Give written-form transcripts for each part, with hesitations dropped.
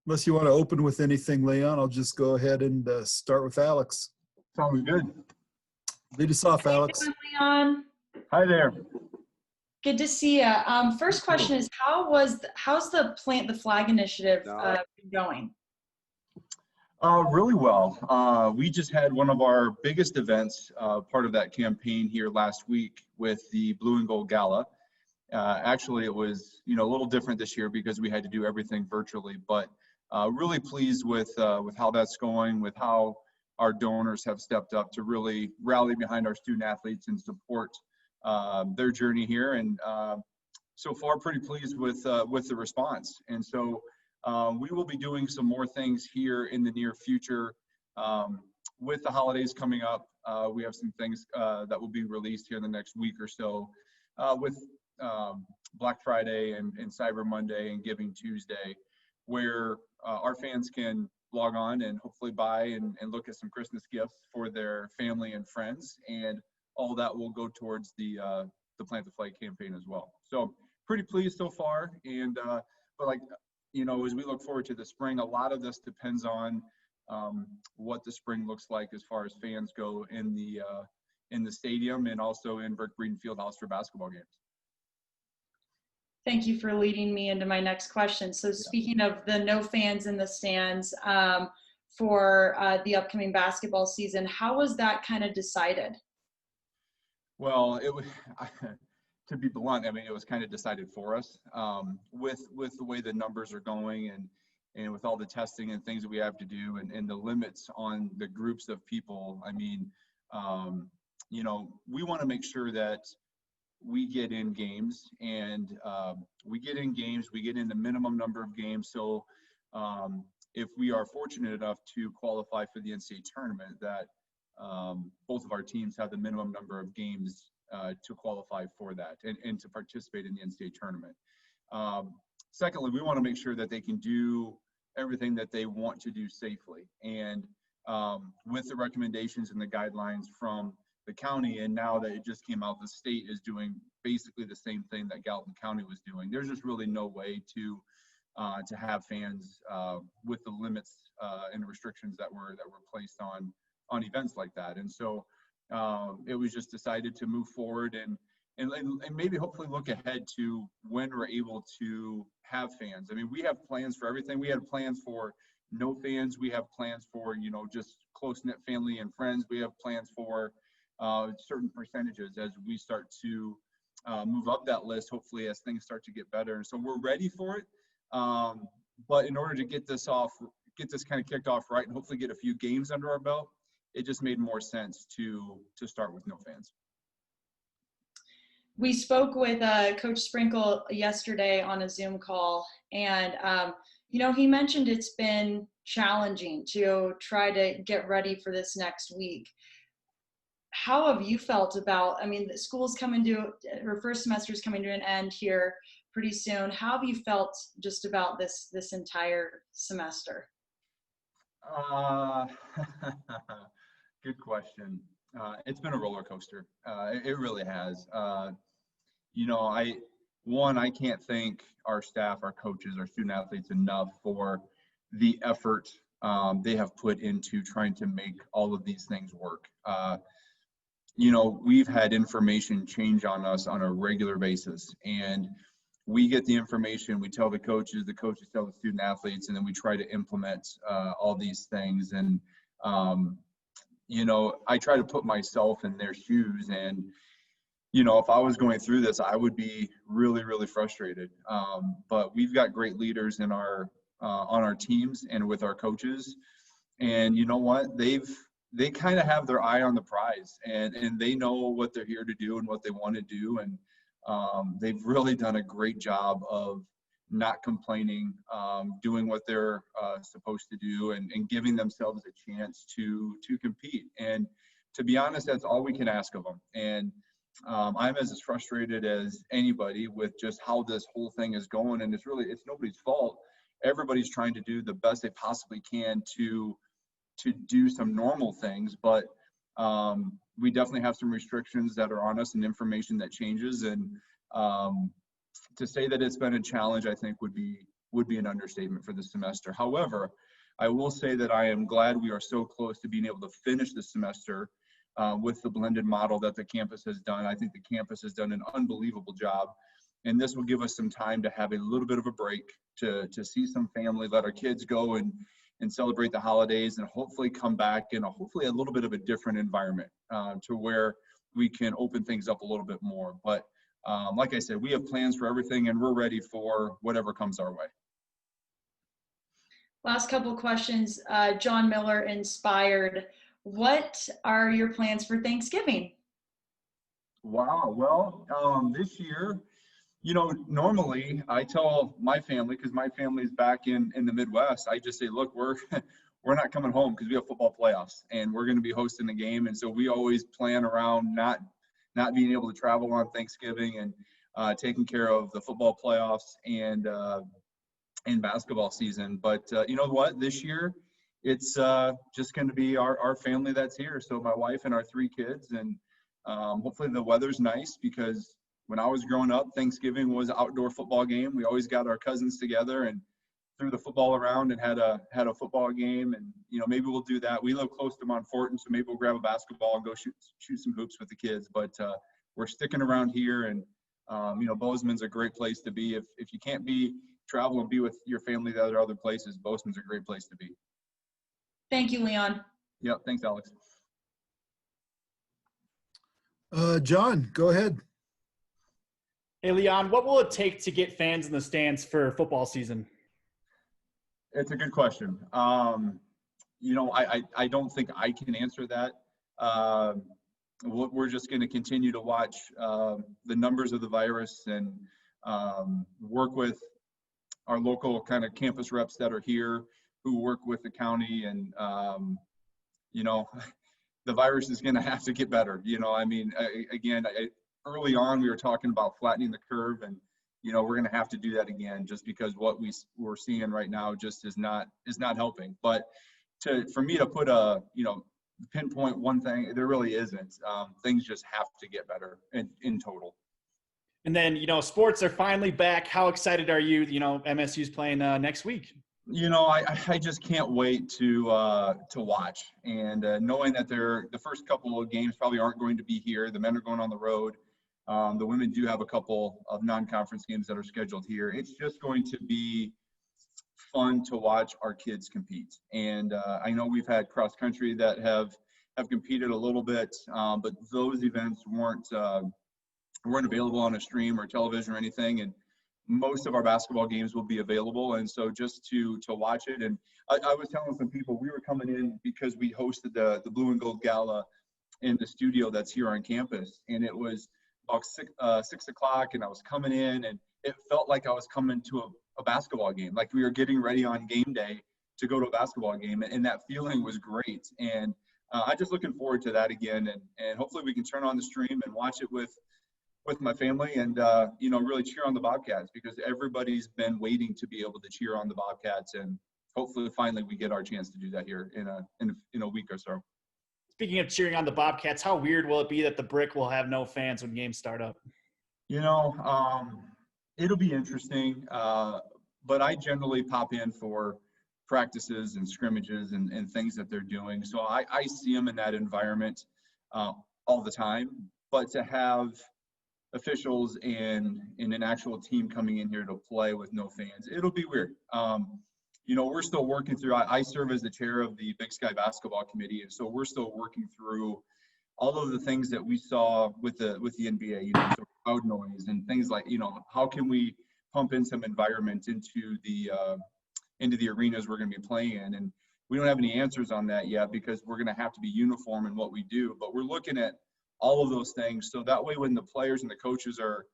Unless you want to open with anything, Leon, I'll just go ahead and start with Alex. Sounds good. Lead us off, Alex. Hey, Leon. Hi there. Good to see you. First question is, how's the Plant the Flag initiative going? Really well. We just had one of our biggest events, part of that campaign here last week with the Blue and Gold Gala. Actually, it was a little different this year because we had to do everything virtually, but really pleased with how that's going, with how our donors have stepped up to really rally behind our student athletes and support their journey here. And so far, pretty pleased with the response. And so we will be doing some more things here in the near future. With the holidays coming up, we have some things that will be released here in the next week or so with Black Friday and Cyber Monday and Giving Tuesday, where our fans can log on and hopefully buy and look at some Christmas gifts for their family and friends, and all that will go towards the Plant the Flag campaign as well. So pretty pleased so far, and but like as we look forward to the spring, a lot of this depends on what the spring looks like as far as fans go in the stadium and also in Burke Breeden Fieldhouse for basketball games. Thank you for leading me into my next question. So speaking of the no fans in the stands for the upcoming basketball season, how was that kind of decided? Well, it was, to be blunt, I mean, it was kind of decided for us with the way the numbers are going and with all the testing and things that we have to do and the limits on the groups of people. I mean, we want to make sure that we get in games and we get in the minimum number of games. So if we are fortunate enough to qualify for the NCAA tournament, that both of our teams have the minimum number of games to qualify for that and to participate in the NCAA tournament. Secondly, we want to make sure that they can do everything that they want to do safely. And with the recommendations and the guidelines from the county, and now that it just came out, the state is doing basically the same thing that Gallatin County was doing. There's just really no way to have fans with the limits and restrictions that were placed on events like that. And so it was just decided to move forward and maybe hopefully look ahead to when we're able to have fans. I mean, we have plans for everything. We had plans for no fans. We have plans for just close-knit family and friends. We have plans for certain percentages as we start to move up that list, hopefully as things start to get better. And so we're ready for it. But in order to get this kind of kicked off right and hopefully get a few games under our belt, it just made more sense to start with no fans. We spoke with Coach Sprinkle yesterday on a Zoom call, and he mentioned it's been challenging to try to get ready for this next week. How have you felt about, the school's her first semester is coming to an end here pretty soon. How have you felt just about this entire semester? Good question. It's been a roller coaster. It really has. I can't thank our staff, our coaches, our student athletes enough for the effort they have put into trying to make all of these things work. We've had information change on us on a regular basis, and we get the information, we tell the coaches tell the student athletes, and then we try to implement all these things. And, I try to put myself in their shoes, and, if I was going through this, I would be really, really frustrated. But we've got great leaders in on our teams and with our coaches. And you know what? They kind of have their eye on the prize, and they know what they're here to do and what they want to do. And they've really done a great job of not complaining, doing what they're supposed to do, and giving themselves a chance to compete. And to be honest, that's all we can ask of them. And I'm as frustrated as anybody with just how this whole thing is going. And it's nobody's fault. Everybody's trying to do the best they possibly can to do some normal things, but we definitely have some restrictions that are on us and information that changes. And to say that it's been a challenge, I think would be would be an understatement for this semester. However, I will say that I am glad we are so close to being able to finish the semester with the blended model that the campus has done. I think the campus has done an unbelievable job. And this will give us some time to have a little bit of a break, to see some family, let our kids go and celebrate the holidays, and hopefully come back in hopefully a little bit of a different environment to where we can open things up a little bit more. But like I said, we have plans for everything, and we're ready for whatever comes our way. Last couple questions. John Miller, Inspired. What are your plans for Thanksgiving? Wow. Well, this year, normally I tell my family, because my family is back in the Midwest, I just say, look, we're not coming home because we have football playoffs and we're going to be hosting the game. And so we always plan around not being able to travel on Thanksgiving and taking care of the football playoffs and basketball season. But you know what? This year, it's just going to be our family that's here. So my wife and our 3 kids, and hopefully the weather's nice, because when I was growing up, Thanksgiving was an outdoor football game. We always got our cousins together and threw the football around and had a football game. And maybe we'll do that. We live close to Montfortin, so maybe we'll grab a basketball and go shoot some hoops with the kids. But we're sticking around here, and Bozeman's a great place to be. If you can't travel and be with your family that are other places, Bozeman's a great place to be. Thank you, Leon. Yep. Thanks, Alex. John, go ahead. Hey, Leon, what will it take to get fans in the stands for football season? It's a good question. I don't think I can answer that. We're just going to continue to watch the numbers of the virus and work with our local kind of campus reps that are here, who work with the county. And, the virus is going to have to get better. Early on, we were talking about flattening the curve, and we're going to have to do that again, just because what we're seeing right now just is not helping. But for me to put pinpoint one thing, there really isn't. Things just have to get better in total. And then sports are finally back. How excited are you? MSU's playing next week. I just can't wait to watch, and knowing that the first couple of games probably aren't going to be here. The men are going on the road. The women do have a couple of non-conference games that are scheduled here. It's just going to be fun to watch our kids compete. And I know we've had cross country that have competed a little bit, but those events weren't available on a stream or television or anything. And most of our basketball games will be available. And so just to watch it. And I was telling some people, we were coming in because we hosted the Blue and Gold Gala in the studio that's here on campus. And it was about 6 o'clock, and I was coming in, and it felt like I was coming to a basketball game. Like we were getting ready on game day to go to a basketball game. And that feeling was great. And I'm just looking forward to that again. And hopefully we can turn on the stream and watch it with my family, and really cheer on the Bobcats, because everybody's been waiting to be able to cheer on the Bobcats, and hopefully finally we get our chance to do that here in a week or so. Speaking of cheering on the Bobcats, how weird will it be that the Brick will have no fans when games start up? It'll be interesting, but I generally pop in for practices and scrimmages and things that they're doing, so I see them in that environment all the time. But to have officials and an actual team coming in here to play with no fans, it'll be weird. We're still working through, I serve as the chair of the Big Sky Basketball Committee, and so we're still working through all of the things that we saw with the NBA, so crowd noise and things like, how can we pump in some environment into the arenas we're going to be playing in. And we don't have any answers on that yet, because we're going to have to be uniform in what we do, but we're looking at all of those things, so that way when the players and the coaches are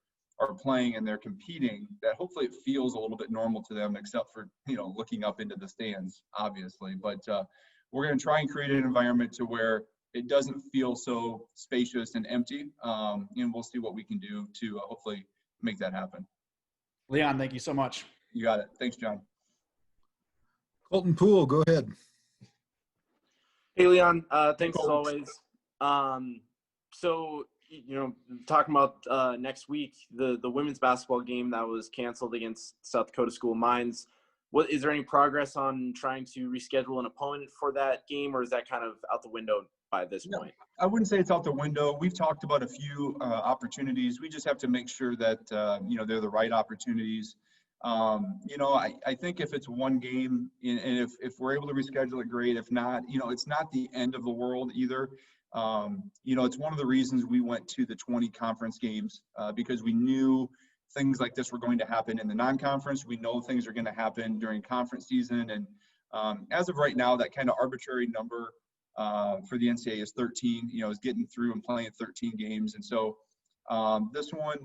playing and they're competing, that hopefully it feels a little bit normal to them, except for looking up into the stands, obviously. But we're going to try and create an environment to where it doesn't feel so spacious and empty, and we'll see what we can do to hopefully make that happen. Leon, thank you so much. You got it. Thanks, John. Colton Poole, go ahead. Hey, Leon. Thanks as Colton. always. So talking about next week, the women's basketball game that was canceled against South Dakota School of Mines. Is there any progress on trying to reschedule an opponent for that game, or is that kind of out the window by this point? I wouldn't say it's out the window. We've talked about a few opportunities. We just have to make sure that, they're the right opportunities. I think if it's one game and if we're able to reschedule it, great. If not, it's not the end of the world either. It's one of the reasons we went to the 20 conference games because we knew things like this were going to happen in the non-conference. We know things are going to happen during conference season. And as of right now, that kind of arbitrary number for the NCAA is 13, is getting through and playing 13 games. And so this one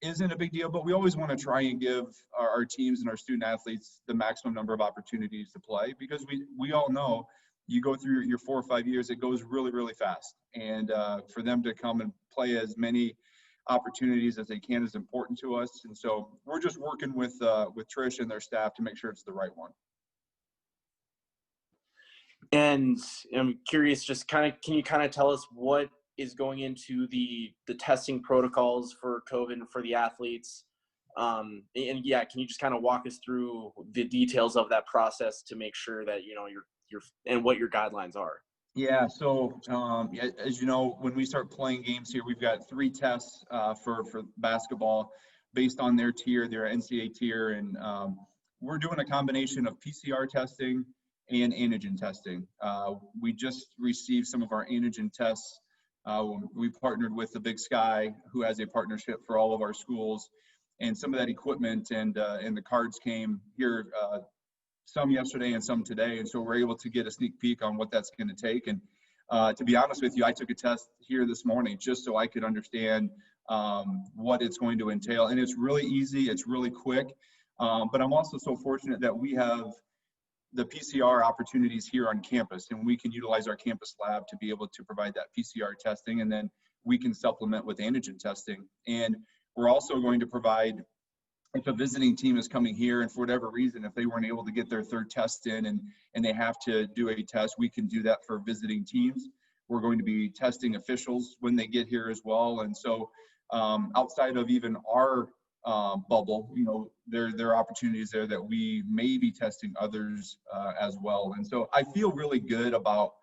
isn't a big deal, but we always want to try and give our teams and our student athletes the maximum number of opportunities to play, because we all know you go through your 4 or 5 years, it goes really, really fast. And for them to come and play as many opportunities as they can is important to us. And so we're just working with Trish and their staff to make sure it's the right one. And I'm curious, just can you tell us what is going into the testing protocols for COVID and for the athletes? Can you just kind of walk us through the details of that process to make sure that, you're and what your guidelines are? Yeah. So, as you know, when we start playing games here, we've got 3 tests for basketball based on their tier, their NCAA tier. And we're doing a combination of PCR testing and antigen testing. We just received some of our antigen tests. We partnered with the Big Sky, who has a partnership for all of our schools, and some of that equipment and the cards came here, some yesterday and some today. And so we're able to get a sneak peek on what that's going to take. And to be honest with you, I took a test here this morning just so I could understand what it's going to entail. And it's really easy. It's really quick. But I'm also so fortunate that we have the PCR opportunities here on campus, and we can utilize our campus lab to be able to provide that PCR testing, and then we can supplement with antigen testing. And we're also going to provide, if a visiting team is coming here and for whatever reason, if they weren't able to get their 3rd test in and they have to do a test, we can do that for visiting teams. We're going to be testing officials when they get here as well. And so outside of even our bubble, there are opportunities there that we may be testing others as well. And so I feel really good about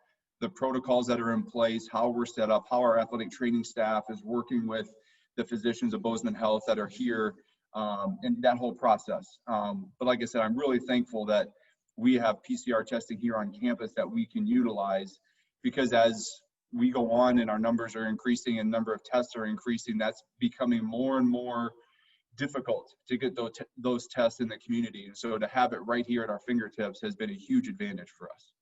the protocols that are in place, how we're set up, how our athletic training staff is working with the physicians of Bozeman Health that are here, and that whole process. But like I said, I'm really thankful that we have PCR testing here on campus that we can utilize, because as we go on and our numbers are increasing and number of tests are increasing, that's becoming more and more difficult to get those tests in the community. And so to have it right here at our fingertips has been a huge advantage for us.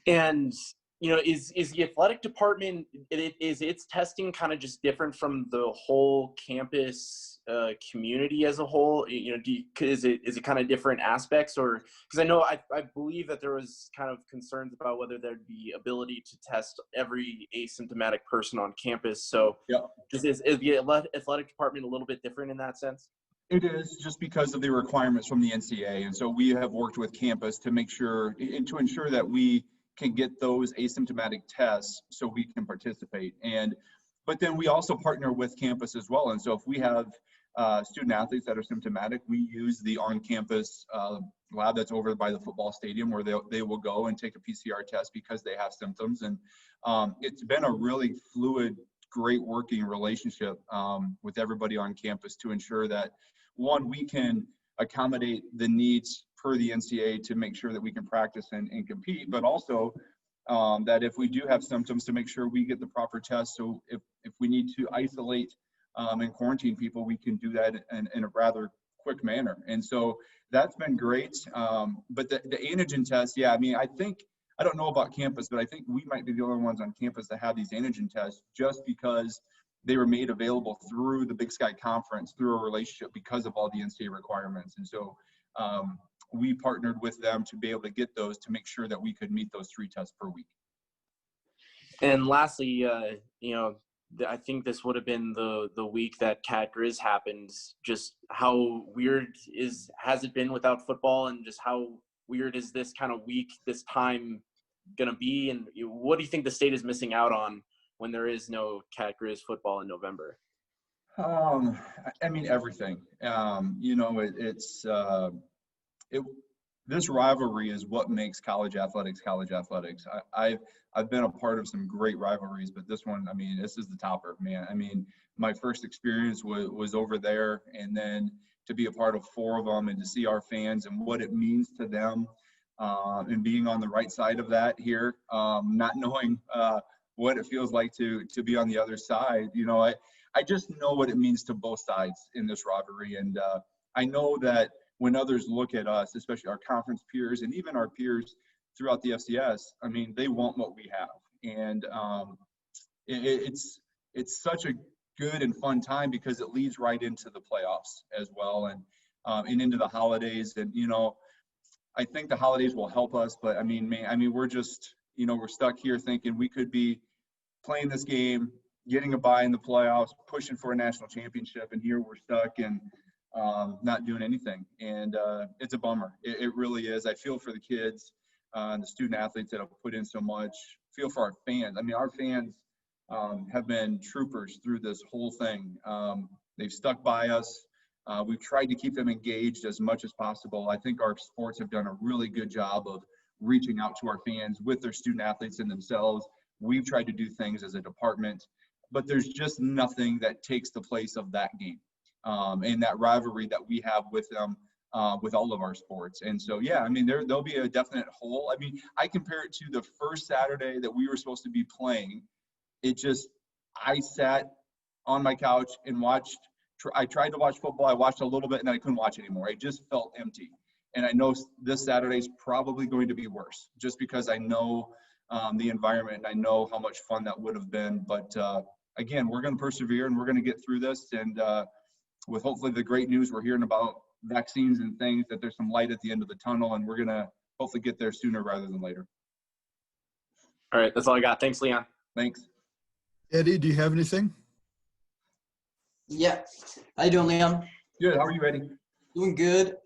And, is the athletic department, is its testing kind of just different from the whole campus community as a whole? Is it kind of different aspects? Or, because I know, I believe that there was kind of concerns about whether there'd be ability to test every asymptomatic person on campus. So yeah. Is the athletic department a little bit different in that sense? It is, just because of the requirements from the NCAA. And so we have worked with campus to make sure and to ensure that we can get those asymptomatic tests so we can participate. But then we also partner with campus as well. And so if we have student athletes that are symptomatic, we use the on-campus lab that's over by the football stadium, where they will go and take a PCR test because they have symptoms. And it's been a really fluid, great working relationship with everybody on campus to ensure that, one, we can accommodate the needs per the NCAA to make sure that we can practice and compete, but also that if we do have symptoms, to make sure we get the proper test. So if we need to isolate and quarantine people, we can do that in a rather quick manner. And so that's been great. But the antigen test, yeah, I don't know about campus, but I think we might be the only ones on campus that have these antigen tests, just because they were made available through the Big Sky Conference, through a relationship, because of all the NCAA requirements. And so we partnered with them to be able to get those, to make sure that we could meet those 3 tests per week. And lastly, I think this would have been the week that Cat Grizz happened. Just how weird has it been without football, and just how weird is this kind of week, this time, going to be? And what do you think the state is missing out on when there is no Cat Grizz football in November? I mean, everything. This rivalry is what makes college athletics college athletics. I've been a part of some great rivalries, but this one, I mean, this is the topper, man. I mean, my first experience was over there, and then to be a part of 4 of them and to see our fans and what it means to them, and being on the right side of that here, not knowing what it feels like to be on the other side. I just know what it means to both sides in this rivalry. And I know that when others look at us, especially our conference peers and even our peers throughout the FCS, I mean, they want what we have. And it's such a good and fun time because it leads right into the playoffs as well, and into the holidays. And, I think the holidays will help us, but I mean, we're just, we're stuck here thinking we could be playing this game, getting a bye in the playoffs, pushing for a national championship, and here we're stuck and not doing anything. And it's a bummer. It really is. I feel for the kids and the student athletes that have put in so much. Feel for our fans. I mean, our fans have been troopers through this whole thing. They've stuck by us. We've tried to keep them engaged as much as possible. I think our sports have done a really good job of reaching out to our fans with their student athletes and themselves. We've tried to do things as a department, but there's just nothing that takes the place of that game and that rivalry that we have with them, with all of our sports. And so, yeah, I mean, there'll be a definite hole. I mean, I compare it to the first Saturday that we were supposed to be playing. I sat on my couch and watched. I tried to watch football. I watched a little bit and then I couldn't watch anymore. It just felt empty. And I know this Saturday is probably going to be worse just because I know the environment and I know how much fun that would have been. But again, we're going to persevere and we're going to get through this. And with hopefully the great news we're hearing about vaccines and things, that there's some light at the end of the tunnel, and we're going to hopefully get there sooner rather than later. All right. That's all I got. Thanks, Leon. Thanks. Eddie, do you have anything? Yeah. How you doing, Leon? Good. How are you, Eddie? Doing good.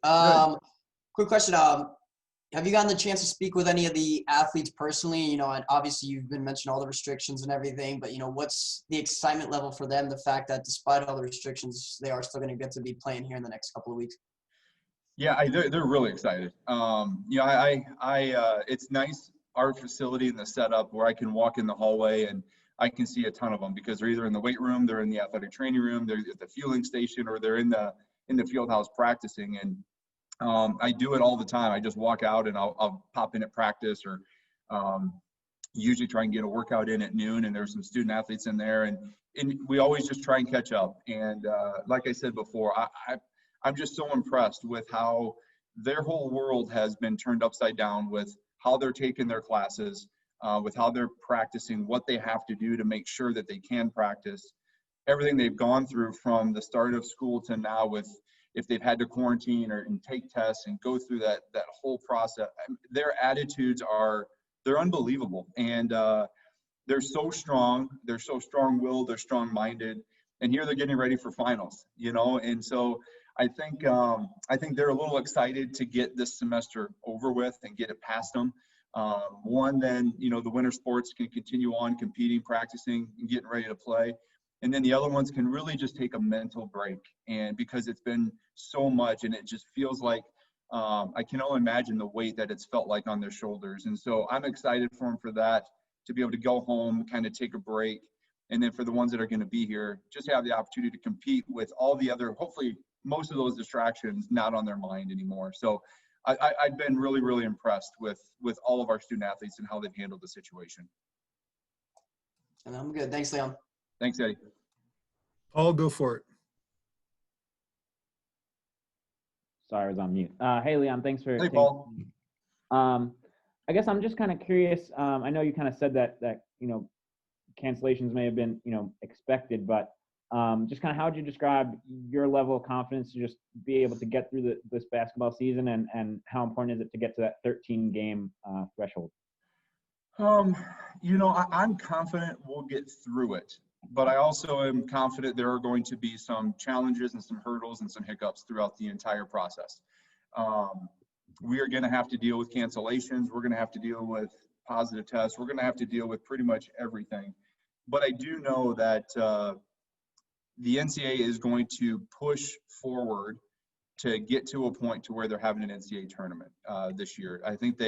Quick question. Have you gotten the chance to speak with any of the athletes personally? And obviously you've been mentioning all the restrictions and everything, but what's the excitement level for them? The fact that despite all the restrictions, they are still going to get to be playing here in the next couple of weeks. Yeah, they're really excited. It's nice, our facility and the setup where I can walk in the hallway and I can see a ton of them because they're either in the weight room, they're in the athletic training room, they're at the fueling station, or they're in the field house practicing. And I do it all the time. I just walk out and I'll pop in at practice, or usually try and get a workout in at noon, and there's some student athletes in there, and we always just try and catch up. And like I said before, I'm just so impressed with how their whole world has been turned upside down with how they're taking their classes, with how they're practicing, what they have to do to make sure that they can practice, everything they've gone through from the start of school to now, with if they've had to quarantine and take tests and go through that whole process. Their attitudes they're unbelievable. And they're so strong. They're so strong-willed. They're strong-minded. And here they're getting ready for finals, And so I think they're a little excited to get this semester over with and get it past them. Then, the winter sports can continue on competing, practicing, and getting ready to play. And then the other ones can really just take a mental break. And because it's been so much, and it just feels like, I can only imagine the weight that it's felt like on their shoulders. And so I'm excited for them for that, to be able to go home, kind of take a break. And then for the ones that are going to be here, just have the opportunity to compete with all the other, hopefully most of those distractions not on their mind anymore. So I've been really, really impressed with all of our student athletes and how they've handled the situation. And I'm good. Thanks, Leon. Thanks, Eddie. Paul, go for it. Sorry, I was on mute. Hey, Leon, thanks for. Hey, Paul. I guess I'm just kind of curious. I know you kind of said that cancellations may have been expected, but just kind of how would you describe your level of confidence to just be able to get through this basketball season, and how important is it to get to that 13 game threshold? I'm confident we'll get through it, but I also am confident there are going to be some challenges and some hurdles and some hiccups throughout the entire process. We are going to have to deal with cancellations. We're going to have to deal with positive tests. We're going to have to deal with pretty much everything but I do know that the NCAA is going to push forward to get to a point to where they're having an NCAA tournament this year. I think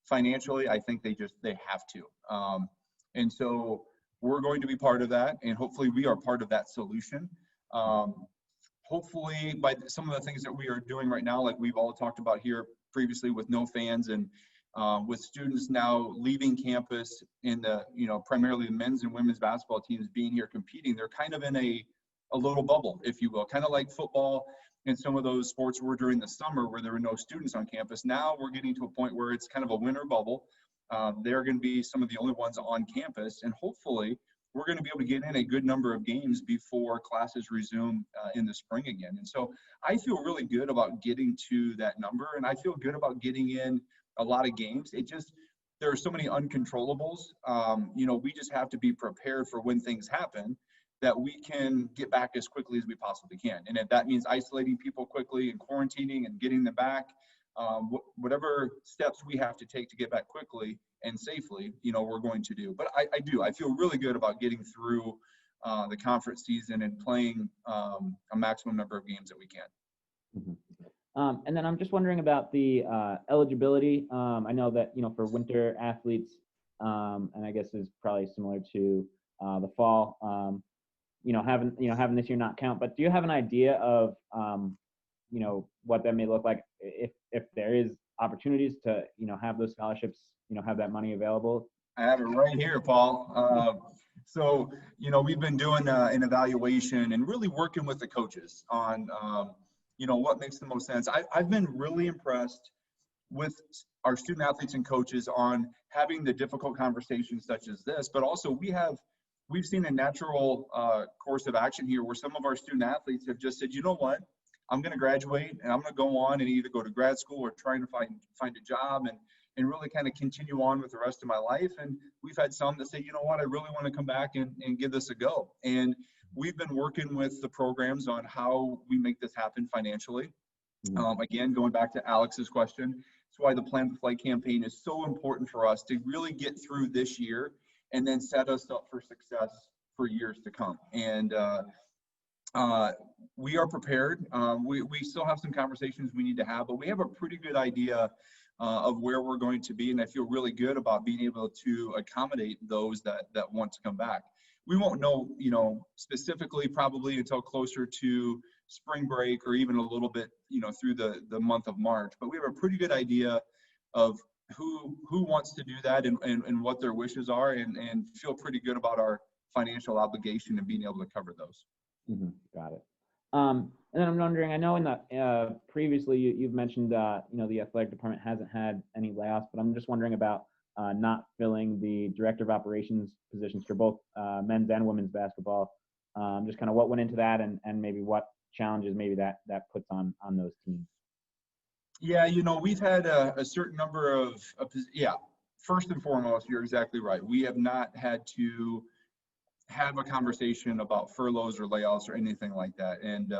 financially, I think they have to. And so we're going to be part of that, and hopefully we are part of that solution. Hopefully by some of the things that we are doing right now, like we've all talked about here previously with no fans and with students now leaving campus in the, primarily the men's and women's basketball teams being here competing, they're kind of in a little bubble, if you will, kind of like football and some of those sports were during the summer where there were no students on campus. Now we're getting to a point where it's kind of a winter bubble. They're going to be some of the only ones on campus, and hopefully we're going to be able to get in a good number of games before classes resume in the spring again. And so I feel really good about getting to that number, and I feel good about getting in a lot of games. There are so many uncontrollables. We just have to be prepared for when things happen, that we can get back as quickly as we possibly can. And if that means isolating people quickly and quarantining and getting them back, whatever steps we have to take to get back quickly and safely, we're going to do. But I feel really good about getting through the conference season and playing a maximum number of games that we can. Mm-hmm. And then I'm just wondering about the eligibility. I know that, for winter athletes, and I guess is probably similar to the fall, having this year not count, but do you have an idea of, what that may look like if there is opportunities to, have those scholarships, have that money available? I have it right here, Paul. So, we've been doing an evaluation and really working with the coaches on, what makes the most sense. I've been really impressed with our student athletes and coaches on having the difficult conversations such as this, but also we've seen a natural course of action here where some of our student athletes have just said, you know what, I'm going to graduate and I'm going to go on and either go to grad school or trying to find a job and really kind of continue on with the rest of my life. And we've had some that say, you know what, I really want to come back and give this a go. And we've been working with the programs on how we make this happen financially. Again, going back to Alex's question, that's why the Plan to Play campaign is so important for us to really get through this year and then set us up for success for years to come. And we are prepared. We still have some conversations we need to have, but we have a pretty good idea of where we're going to be. And I feel really good about being able to accommodate those that want to come back. We won't know, specifically probably until closer to spring break or even a little bit, through the month of March, but we have a pretty good idea of who wants to do that and what their wishes are, and feel pretty good about our financial obligation and being able to cover those. Mm-hmm. Got it. And then I'm wondering, I know in the previously you've mentioned the athletic department hasn't had any layoffs, but I'm just wondering about not filling the director of operations positions for both men's and women's basketball. Just kind of what went into that, and maybe what challenges maybe that puts on those teams. Yeah, we've had a certain number of first and foremost, you're exactly right. We have not had to have a conversation about furloughs or layoffs or anything like that. And,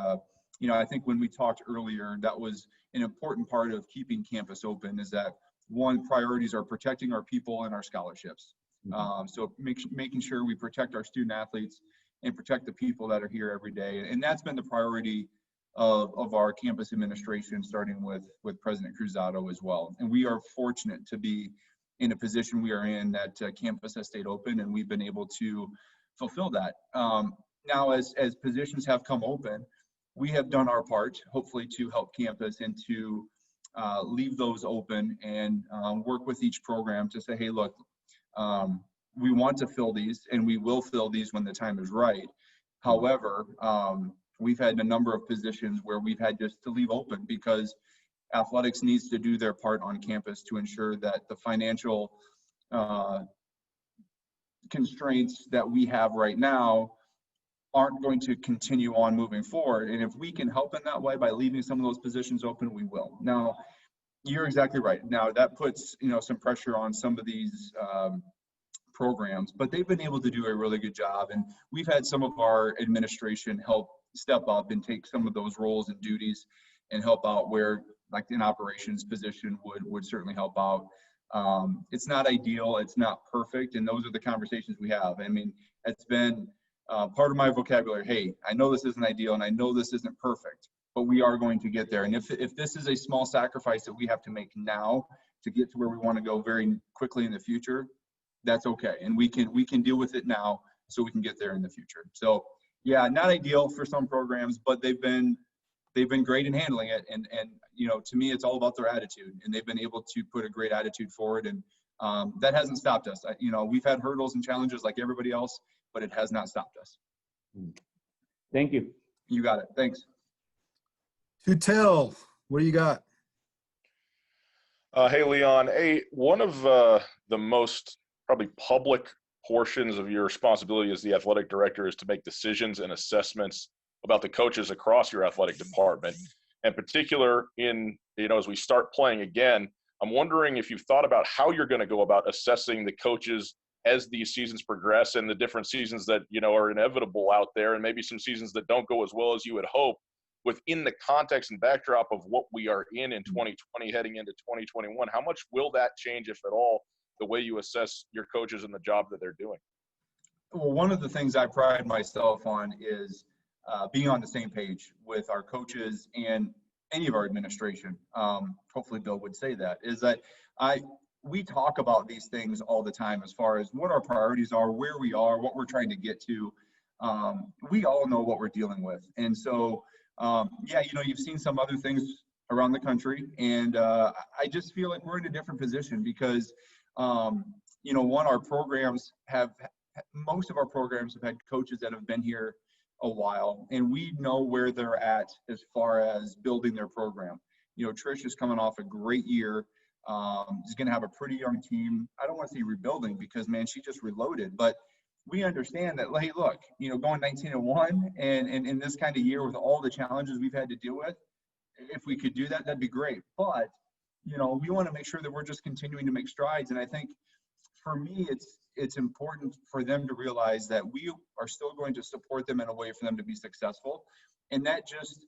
I think when we talked earlier, that was an important part of keeping campus open, is that one, priorities are protecting our people and our scholarships. So making sure we protect our student athletes and protect the people that are here every day. And that's been the priority of our campus administration, starting with President Cruzado as well. And we are fortunate to be in a position we are in that campus has stayed open, and we've been able to fulfill that. Now, as positions have come open, we have done our part, hopefully, to help campus and to leave those open and work with each program to say, hey, look, we want to fill these, and we will fill these when the time is right. However, we've had a number of positions where we've had just to leave open because athletics needs to do their part on campus to ensure that the financial constraints that we have right now aren't going to continue on moving forward. And if we can help in that way by leaving some of those positions open, we will. Now, you're exactly right. Now, that puts some pressure on some of these programs, but they've been able to do a really good job. And we've had some of our administration help step up and take some of those roles and duties and help out where, like, an operations position would certainly help out. It's not ideal. It's not perfect. And those are the conversations we have. I mean, it's been part of my vocabulary. Hey, I know this isn't ideal and I know this isn't perfect, but we are going to get there. And if this is a small sacrifice that we have to make now to get to where we want to go very quickly in the future, that's okay. And we can deal with it now so we can get there in the future. So yeah, not ideal for some programs, but they've been great in handling it. And you know, to me, it's all about their attitude, and they've been able to put a great attitude forward. And that hasn't stopped us. You know, we've had hurdles and challenges like everybody else, but it has not stopped us. Thank you. You got it. Thanks. Tutel, what do you got? Hey, Leon. One of the most probably public portions of your responsibility as the athletic director is to make decisions and assessments about the coaches across your athletic department. In particular, as we start playing again, I'm wondering if you've thought about how you're going to go about assessing the coaches as these seasons progress and the different seasons that, are inevitable out there, and maybe some seasons that don't go as well as you would hope, within the context and backdrop of what we are in 2020 heading into 2021. How much will that change, if at all, the way you assess your coaches and the job that they're doing? Well, one of the things I pride myself on is being on the same page with our coaches and any of our administration. Hopefully Bill would say that, is that we talk about these things all the time as far as what our priorities are, where we are, what we're trying to get to. We all know what we're dealing with. And so, you've seen some other things around the country, and I just feel like we're in a different position because, most of our programs have had coaches that have been here a while, and we know where they're at as far as building their program. Trish is coming off a great year. She's going to have a pretty young team. I don't want to say rebuilding because, man, she just reloaded, but we understand that, hey, look, going 19-1 and in this kind of year with all the challenges we've had to deal with, if we could do that, that'd be great. But, we want to make sure that we're just continuing to make strides. And I think for me, it's important for them to realize that we are still going to support them in a way for them to be successful. And that just,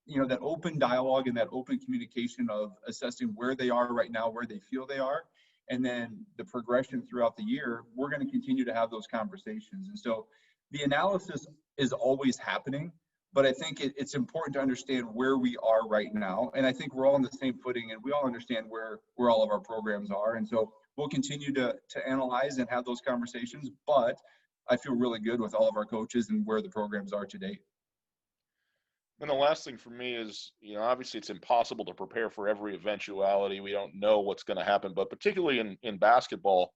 that open dialogue and that open communication of assessing where they are right now, where they feel they are, and then the progression throughout the year, we're going to continue to have those conversations. And so the analysis is always happening, but I think it's important to understand where we are right now. And I think we're all on the same footing, and we all understand where all of our programs are. And so we'll continue to analyze and have those conversations, but I feel really good with all of our coaches and where the programs are today. And the last thing for me is, obviously it's impossible to prepare for every eventuality. We don't know what's going to happen, but particularly in basketball,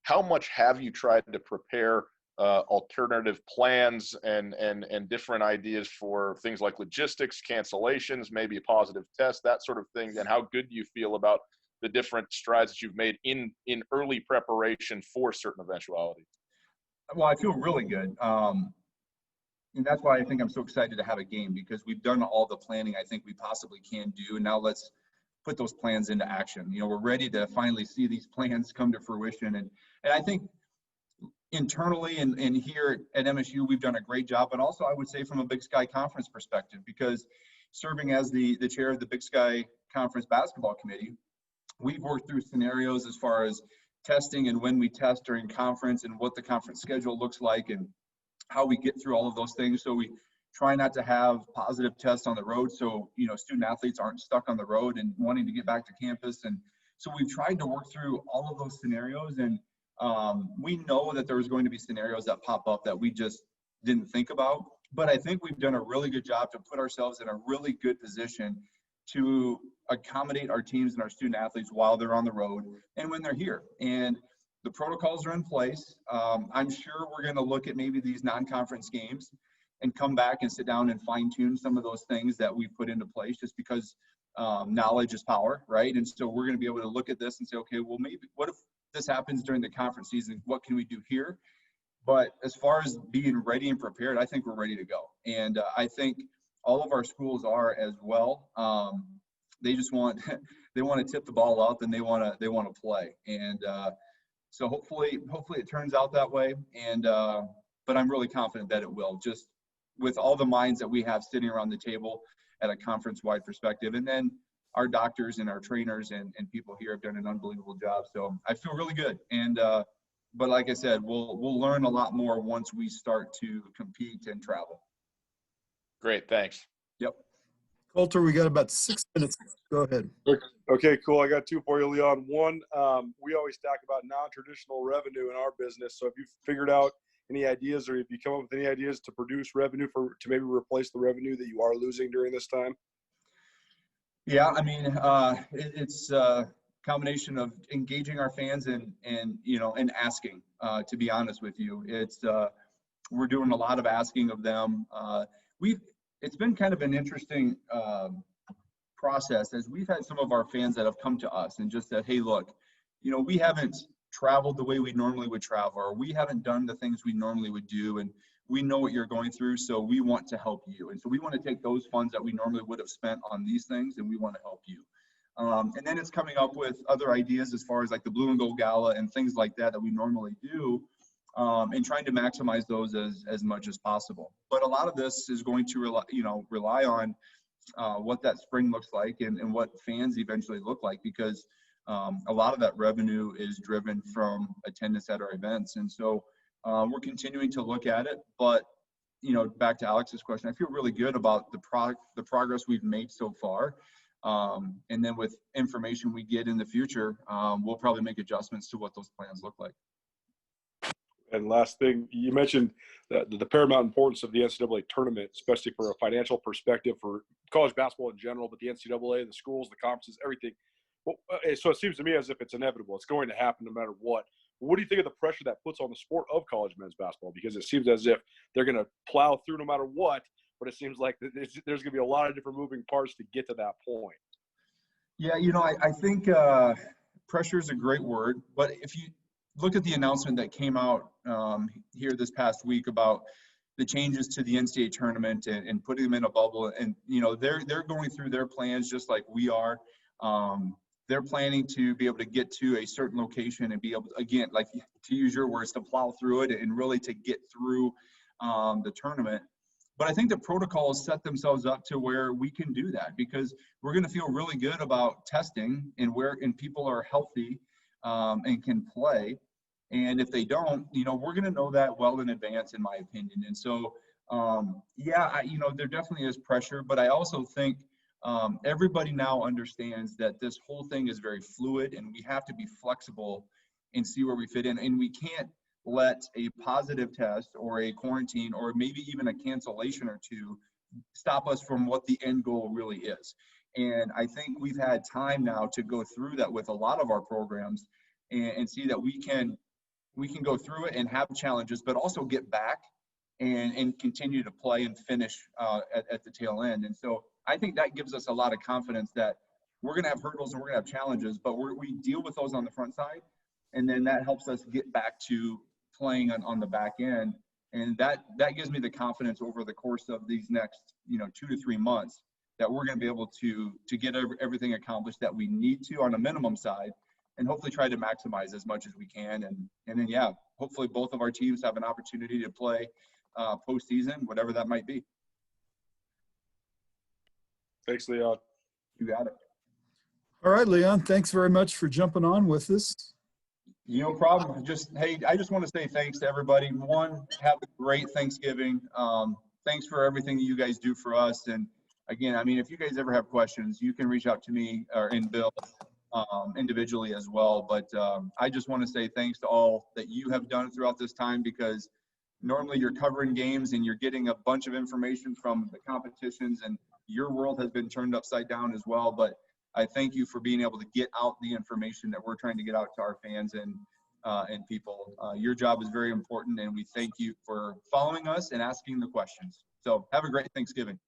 how much have you tried to prepare alternative plans and different ideas for things like logistics, cancellations, maybe a positive test, that sort of thing? And how good do you feel about the different strides that you've made in early preparation for certain eventualities? Well, I feel really good. And that's why I think I'm so excited to have a game, because we've done all the planning I think we possibly can do. And now let's put those plans into action. We're ready to finally see these plans come to fruition. And I think internally and here at MSU, we've done a great job. But also I would say from a Big Sky Conference perspective, because serving as the chair of the Big Sky Conference Basketball Committee, we've worked through scenarios as far as testing and when we test during conference and what the conference schedule looks like and how we get through all of those things. So we try not to have positive tests on the road, so student athletes aren't stuck on the road and wanting to get back to campus. And so we've tried to work through all of those scenarios, and we know that there was going to be scenarios that pop up that we just didn't think about. But I think we've done a really good job to put ourselves in a really good position to accommodate our teams and our student athletes while they're on the road and when they're here. And the protocols are in place. I'm sure we're going to look at maybe these non-conference games and come back and sit down and fine tune some of those things that we've put into place, just because knowledge is power, right? And so we're going to be able to look at this and say, okay, well, maybe what if this happens during the conference season? What can we do here? But as far as being ready and prepared, I think we're ready to go. And I think all of our schools are as well. They just want to tip the ball up, and they want to play. And so hopefully it turns out that way. And but I'm really confident that it will, just with all the minds that we have sitting around the table at a conference-wide perspective. And then our doctors and our trainers and people here have done an unbelievable job. So I feel really good. And but like I said, we'll learn a lot more once we start to compete and travel. Great, thanks. Yep. Coulter, we got about 6 minutes. Go ahead. Okay, cool. I got two for you, Leon. One, we always talk about non-traditional revenue in our business. So if you've figured out any ideas, or if you come up with any ideas to produce revenue to maybe replace the revenue that you are losing during this time? Yeah, I mean, it's a combination of engaging our fans and asking. To be honest with you, we're doing a lot of asking of them. It's been kind of an interesting process, as we've had some of our fans that have come to us and just said, hey, look, we haven't traveled the way we normally would travel, or we haven't done the things we normally would do, and we know what you're going through, so we want to help you. And so we want to take those funds that we normally would have spent on these things, and we want to help you. And then it's coming up with other ideas as far as like the Blue and Gold Gala and things like that we normally do, and trying to maximize those as much as possible. But a lot of this is going to rely on what that spring looks like and what fans eventually look like, because a lot of that revenue is driven from attendance at our events. And so we're continuing to look at it, but back to Alex's question, I feel really good about the progress we've made so far. And then with information we get in the future, we'll probably make adjustments to what those plans look like. And last thing, you mentioned the paramount importance of the NCAA tournament, especially for a financial perspective for college basketball in general, but the NCAA, the schools, the conferences, everything. Well, so it seems to me as if it's inevitable. It's going to happen no matter what. What do you think of the pressure that puts on the sport of college men's basketball? Because it seems as if they're going to plow through no matter what, but it seems like there's going to be a lot of different moving parts to get to that point. Yeah, I think pressure is a great word, but if you look at the announcement that came out here this past week about the changes to the NCAA tournament and putting them in a bubble, and they're going through their plans just like we are. They're planning to be able to get to a certain location and be able to, again, like to use your words, to plow through it and really to get through the tournament. But I think the protocols set themselves up to where we can do that, because we're going to feel really good about testing and people are healthy and can play. And if they don't, we're going to know that well in advance, in my opinion. And so, there definitely is pressure, but I also think everybody now understands that this whole thing is very fluid, and we have to be flexible and see where we fit in. And we can't let a positive test or a quarantine or maybe even a cancellation or two stop us from what the end goal really is. And I think we've had time now to go through that with a lot of our programs and see that we can go through it and have challenges, but also get back and continue to play and finish at the tail end. And so I think that gives us a lot of confidence that we're going to have hurdles and we're going to have challenges, but we deal with those on the front side. And then that helps us get back to playing on the back end. And that gives me the confidence over the course of these next, 2 to 3 months, that we're going to be able to get everything accomplished that we need to on a minimum side, and hopefully try to maximize as much as we can. And then, hopefully both of our teams have an opportunity to play postseason, whatever that might be. Thanks, Leon. You got it. All right, Leon, thanks very much for jumping on with us. No problem. I just want to say thanks to everybody. One, have a great Thanksgiving. Thanks for everything you guys do for us. And again, if you guys ever have questions, you can reach out to me or Bill individually as well. But I just want to say thanks to all that you have done throughout this time, because normally you're covering games and you're getting a bunch of information from the competitions, and your world has been turned upside down as well. But I thank you for being able to get out the information that we're trying to get out to our fans and people. Your job is very important, and we thank you for following us and asking the questions. So have a great Thanksgiving.